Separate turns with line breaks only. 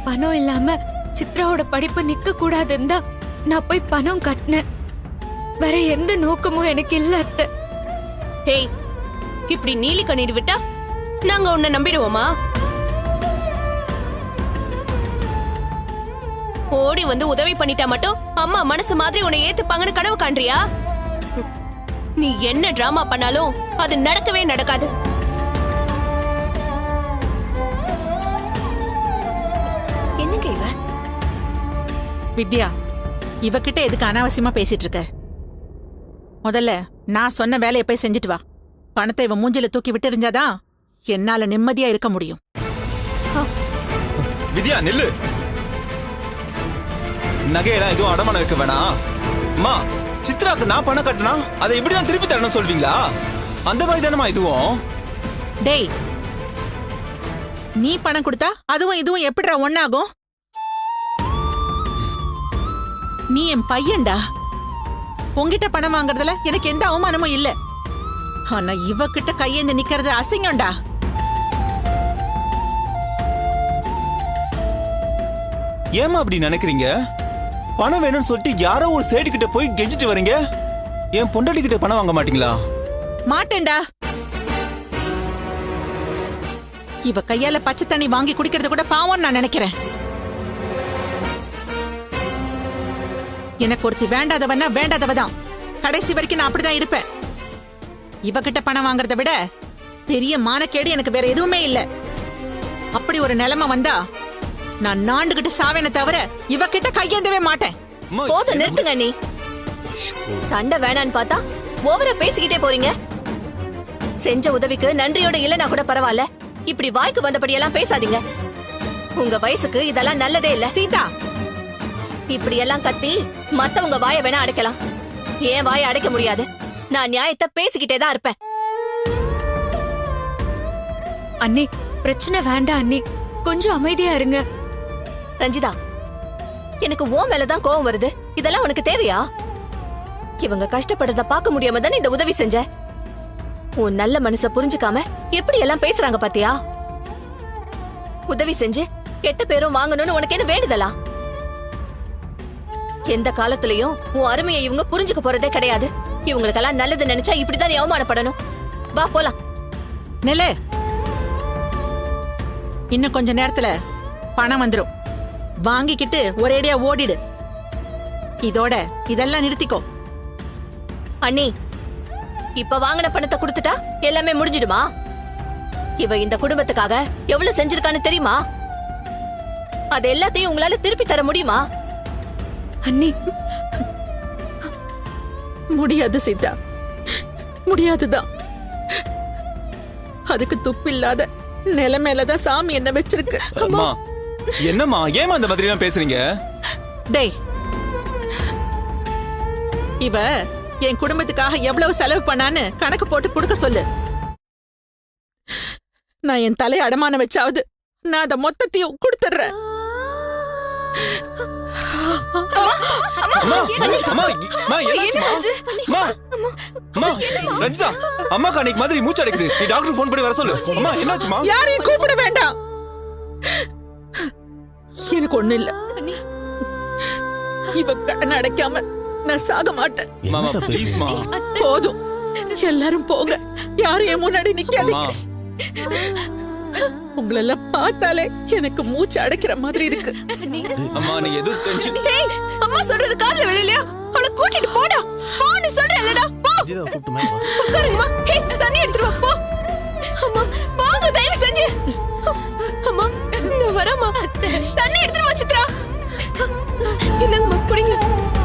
பணம் இல்லாம சித்ராவோட படிப்பு நிக்க கூடாதுன்னு தான் நான் போய் பணம் கட்டினேன். வேற எந்த நோக்கமும் எனக்கு இல்ல அத்தை.
ஹேய், இப்படி நீலி கண்ணீர் விட்டா நாங்க உன்னை நம்பிடுவோமா? ஓடி வந்து உதவி பண்ணிட்டா மட்டும் அம்மா மனசு மாதிரி உன்னை ஏத்துப்பாங்கன்னு கனவு காண்றியா? நீ என்ன டிராமா பண்ணாலும் அது நடக்கவே நடக்காது.
என்னங்க இவ?
வித்யா, இவகிட்ட எதுக்கு அனாவசியமா பேசிட்டு இருக்க? முதல்ல நான் சொன்ன வேலையை போய் செஞ்சுட்டு வா. பணத்தை இவன் மூஞ்சில தூக்கி விட்டு எறிஞ்சாதான் என்னால நிம்மதியா இருக்க முடியும்.
வித்யா நில்லு. நகையெல்லாம் எதுவும் அடமானம் வைக்க வேணாம். அம்மா, சித்ராக்கு நான் பணம் கட்டினா அதை எப்படிதான் திருப்பி தரணும் சொல்வீங்களா? அந்த மாதிரி தானமா இதுவும்.
டேய், நீ பணம் கொடுத்தா அதுவும் இதுவும் எப்படிடா ஒண்ணாகும்? நீ என் பையன்டா. உன்கிட்ட பணம் வாங்குறதுல எனக்கு எந்த அவமானமும் இல்ல. ஆனா இவகிட்ட கையேந்து நிக்கிறது அசிங்கம்டா.
ஏமா அப்படி நினைக்கிறீங்க? பணம் வேணும்னு சொல்லிட்டு யாரோ ஒரு சேட்டு கிட்ட போய் கெஞ்சிட்டு வரீங்க. என் பொண்டாட்டி கிட்ட பணம் வாங்க மாட்டீங்களா?
மாட்டேன்டா. இவ கையால பச்சை தண்ணி வாங்கி குடிக்கிறது கூட பாவம் நான் நினைக்கிறேன். எனக்கு ஒருத்தி வேண்டாதவனா வேண்டாதவதான். கடைசி வரைக்கும் நான் அப்படிதான் இருப்பேன். இவகிட்ட பணம் வாங்குறத விட பெரிய மானக்கேடு எனக்கு வேற எதுவுமே இல்ல. அப்படி ஒரு நிலைமை வந்தா நான் நாண்டுகிட்டு சாவேன தவிர இவகிட்ட கையேந்தவே மாட்டேன்.
போதும், நிறுத்துங்க. நீ சண்டை வேணான்னு பார்த்தா ஓவரா பேசிக்கிட்டே போறீங்க. செஞ்ச உதவிக்கு நன்றியோட இல்லனா கூட பரவாயில்ல, இப்படி வாய்க்கு வந்தபடியெல்லாம் பேசாதீங்க. உங்க வயசுக்கு இதெல்லாம் நல்லதே இல்ல.
சீதா,
இப்படி எல்லாம் கத்தி மத்தவங்க வாயை வேணா அடைக்கலாம், ஏன் வாயை அடைக்க முடியாது. நான் நியாயத்தை பேசிக்கிட்டே தான் இருப்பேன்.
அண்ணே, பிரச்சனை வேண்டாம் அண்ணே, கொஞ்சம் அமைதியா இருங்க.
ரஞ்சிதா, எனக்கு ஓ மேலதான் கோவம் வருது. இதெல்லாம் உனக்கு தேவையா? இவங்க கஷ்டப்படுறத பார்க்க முடியாம தானே இந்த உதவி செஞ்ச. உன் நல்ல மனச புரிஞ்சுக்காம எப்படி எல்லாம் பேசுறாங்க பாத்தியா? உதவி செஞ்சு கெட்ட பேரும் வாங்கணும்னு உனக்கு என்ன வேண்டுதலா? எந்த காலத்திலயும் உன் அருமையை இவங்க புரிஞ்சுக்க போறதே கிடையாது. இவங்களுக்கெல்லாம் நல்லது நினைச்சா இப்படிதான் நீ அவமானப்படணும். வா போலாம்.
நில்லு. இன்னும் கொஞ்ச நேரத்துல பணம் வந்துரும். வாங்கிக்கிட்டு ஒரேடியா ஓடிடு. இதோட இதெல்லாம் நிறுத்திக்கோ.
அண்ணி, இப்ப வாங்கின பணத்தை கொடுத்துட்டா எல்லாமே முடிஞ்சிடுமா? இவ இந்த குடும்பத்துக்காக எவ்வளவு செஞ்சிருக்கான்னு தெரியுமா? அது எல்லாத்தையும் உங்களால திருப்பி தர முடியுமா?
அண்ணி,
முடியாது சீதா, முடியாதுதான். அதுக்கு துப்பில்லாத நிலைமையிலதான் சாமி என்ன வச்சிருக்கு.
அம்மா, என்னம்மா ஏமா அந்த மாதிரி எல்லாம் பேசுறீங்க?
டேய், இவ என் குடும்பத்துக்காக எவ்வளவு செலவு பண்ணான்னு கணக்கு போட்டு கொடுக்க சொல்லு. நான் என் தலையை அடமான வச்சாவது நான் அத மொத்தத்தையும் கொடுத்துடுறேன்.
ரஞ்சிதா, அம்மாக்கு அன்னைக்கு மாதிரி மூச்சு அடைக்குது. நீ டாக்டர் போன் பண்ணி வர சொல்லு. அம்மா என்னாச்சுமா?
யாரையும் கூப்பிட வேண்டாம். எனக்கு ஒண்ணு இல்ல. இவ கடன் அடைக்காம நான் சாக மாட்டேன்.
மாமா ப்ளீஸ்மா.
போதும், எல்லாரும் போங்க. யாரும் என் முன்னாடி நிக்காதீங்க. உங்களெல்லாம் பார்த்தாலே எனக்கு மூச்சு அடைக்கிற மாதிரி இருக்கு.
அம்மா, நீ எதுவும் டென்ஷன்.
அம்மா சொல்றது காதுல விழலையா? அவளை கூட்டிட்டு போடா. போன்னு சொல்றேன்லடா, போ.